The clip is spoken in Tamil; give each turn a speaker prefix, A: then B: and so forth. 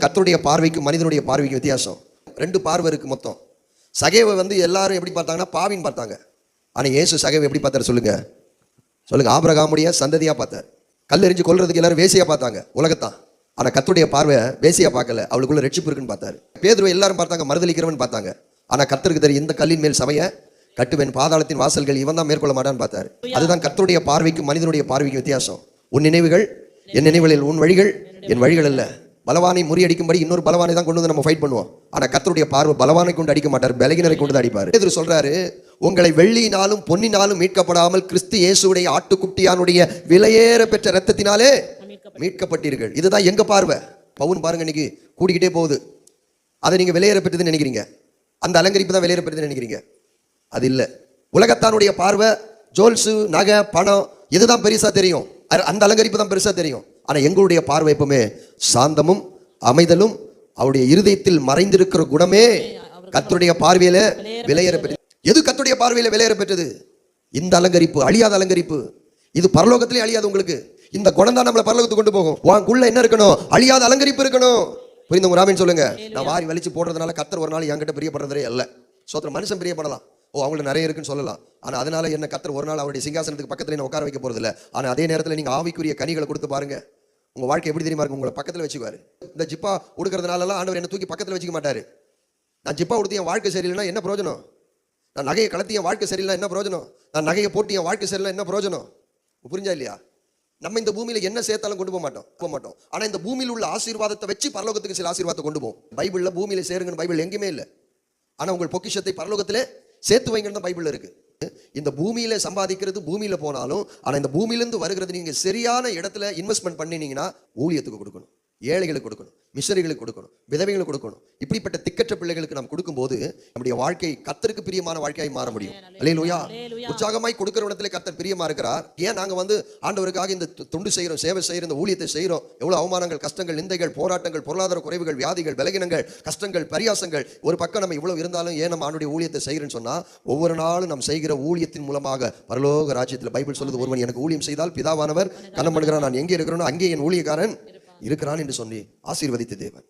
A: கர்த்தருடைய பார்வைக்கும் மனிதனுடைய பார்வைக்கும் வித்தியாசம். 2 பார்வை இருக்கு மொத்தம். சகேவை எல்லாரும் எப்படி பார்த்தாங்கன்னா பாவின்னு பார்த்தாங்க. ஆனால் இயேசு சகேவை எப்படி பார்த்தாரு சொல்லுங்க? ஆபிரகாமுடைய சந்ததியா பார்த்தார். கல்லெறிஞ்சு கொல்றதுக்கு எல்லாரும் வேசியா பார்த்தாங்க உலகத்தான். ஆனால் கர்த்தருடைய பார்வை வேசியா பார்க்கல, அவளுக்குள்ள ரட்சிப்பு இருக்குன்னு பார்த்தாரு. பேதுருவை எல்லாரும் பார்த்தாங்க மறுதலிக்கிறவன் பார்த்தாங்க. ஆனால் கர்த்தருக்கு தெரியும் இந்த கல்லின் மேல் சபையை கட்டுவேன், பாதாளத்தின் வாசல்கள் இவன் தான் மேற்கொள்ள மாட்டான்னு பார்த்தாரு. அதுதான் கர்த்தருடைய பார்வைக்கும் மனிதனுடைய பார்வைக்கும் வித்தியாசம். உன் நினைவுகள் என் நினைவுகளில், உன் வழிகள் என் வழிகள் அல்ல. பலவானை முறியடிக்கும்படி இன்னொரு பலவானை தான் கொண்டு வந்து நம்ம ஃபைட் பண்ணுவோம். ஆனால் கர்த்தருடைய பார்வை பலவானை கொண்டு அடிக்க மாட்டார், பலகினரை கொண்டு தான் அடிப்பார். பேதுரு சொல்றாரு, உங்களை வெள்ளியினாலும் பொன்னினாலும் மீட்கப்படாமல் கிறிஸ்து இயேசுடைய ஆட்டுக்குட்டியானுடைய விலையேற பெற்ற இரத்தத்தினாலே மீட்கப்பட்டீர்கள். இதுதான் எங்க பார்வை. பவுன் பாருங்க இன்னைக்கு கூடிக்கிட்டே போகுது. அதை நீங்க விலையேற பெற்றதுன்னு நினைக்கிறீங்க, அந்த அலங்கரிப்பு தான் விலையேற பெற்றதுன்னு நினைக்கிறீங்க. அது இல்லை. உலகத்தானுடைய பார்வை ஜோல்ஸு, நகை, பணம் இதுதான் பெருசா தெரியும், அந்த அலங்கரிப்பு தான் பெருசா தெரியும். ஆனா எங்களுடைய பார்வை எப்பவுமே சாந்தமும் அமைதலும் அவருடைய இருதயத்தில் மறைந்திருக்கிற குணமே கர்த்தருடைய பார்வையில விலையேற பெற்றது. எது கர்த்தருடைய பார்வையில விலையேற பெற்றது? இந்த அலங்கரிப்பு, அழியாத அலங்கரிப்பு. இது பரலோகத்திலே அழியாது. உங்களுக்கு இந்த குணம் தான் நம்மளை பரலோகத்துக்கு கொண்டு போகும். உனக்குள்ள என்ன இருக்கணும்? அழியாத அலங்கரிப்பு இருக்கணும். புரிந்தவங்க ராமன் சொல்லுங்க. நான் வாரி வலிச்சு போடுறதுனால கர்த்தர் ஒரு நாள் என்கிட்ட பிரியப்படுறதே அல்ல. சோத்திரம். மனுஷன் பிரியப்படலாம், அவங்களுக்கு நிறைய இருக்குன்னு சொல்லலாம். ஆனால் அதனால என்ன கர்த்தர் ஒரு நாள் அவருடைய சிங்காசனத்துக்கு பக்கத்தில் என்ன உட்கார வைக்க போறது இல்லை. ஆனால் அதே நேரத்தில் நீங்கள் ஆவிக்குரிய கனிகளை கொடுத்து பாருங்க, உங்க வாழ்க்கை எப்படி தெரியுமா இருக்கும்? உங்களை பக்கத்தில் வச்சுக்குவாரு. இந்த ஜிப்பா உடுக்கிறதுனாலலாம் ஆண்டவர் என்ன தூக்கி பக்கத்தில் வச்சுக்க மாட்டாரு. நான் ஜிப்பா உடுத்தி என் வாழ்க்கை சரியில்லைன்னா என்ன பிரயோஜனம்? நான் நகையை கலத்தி என் வாழ்க்கை சரியில்லைனா என்ன பிரயோஜனம்? நான் நகையை போட்டு என் வாழ்க்கை சரியில்லை என்ன பிரயோஜனம்? புரிஞ்சா இல்லையா? நம்ம இந்த பூமியில என்ன சேர்த்தாலும் கொண்டு போக மாட்டோம். ஆனா இந்த பூமியில் உள்ள ஆசீர்வாதத்தை வச்சு பரலோகத்துக்கு சில ஆசீர்வாதத்தை கொண்டு போவோம். பைபிள்ல பூமியில சேருங்கன்னு பைபிள் எங்கேயுமே இல்லை. ஆனா உங்கள் பொக்கிஷத்தை பரலோகத்திலே சேர்த்து வைங்கன்னு பைபிள் இருக்கு. இந்த பூமியில சம்பாதிக்கிறது பூமியில போனாலும், ஆனா இந்த பூமியிலிருந்து வருகிறது நீங்க சரியான இடத்துல இன்வெஸ்ட்மெண்ட் பண்ணினீங்கன்னா ஊழியத்துக்கு கொடுக்கணும், ஏழைகளுக்கு கொடுக்கணும், மிஷனரிகளுக்கு கொடுக்கணும், விதவைகளுக்கு கொடுக்கணும். இப்படிப்பட்ட திக்கற்ற பிள்ளைகளுக்கு நாம் கொடுக்கும்போது நம்முடைய வாழ்க்கை கர்த்தருக்கு பிரியமான வாழ்க்கையாய் மாற முடியும். அல்லேலூயா. உற்சாகமாய் கொடுக்கிற இடத்துல கர்த்தர் பிரியமா இருக்கிறார். ஏன் நாங்க ஆண்டவருக்காக இந்த தொண்டு செய்யறோம், சேவை செய்யறோம், இந்த ஊழியத்தை செய்யறோம். எவ்வளவு அவமானங்கள், கஷ்டங்கள், நிந்தைகள், போராட்டங்கள், பொருளாதார குறைவுகள், வியாதிகள், பலகீனங்கள், கஷ்டங்கள், பரியாசங்கள் ஒரு பக்கம் நம்ம இவ்வளவு இருந்தாலும் ஏன் நம்ம ஆண்டுடைய ஊழியத்தை செய்யறேன்னு சொன்னா, ஒவ்வொரு நாளும் நாம் செய்கிற ஊழியத்தின் மூலமாக பரலோக ராஜ்யத்தில் பைபிள் சொல்லுது, ஒருவன் எனக்கு ஊழியம் செய்தால் பிதாவானவர் கனம் பண்ணுகிறான், நான் எங்கே இருக்கிறேனோ அங்கே என் ஊழியக்காரன் இருக்கிறான் என்று சொல்லி ஆசீர்வதித்த தேவன்.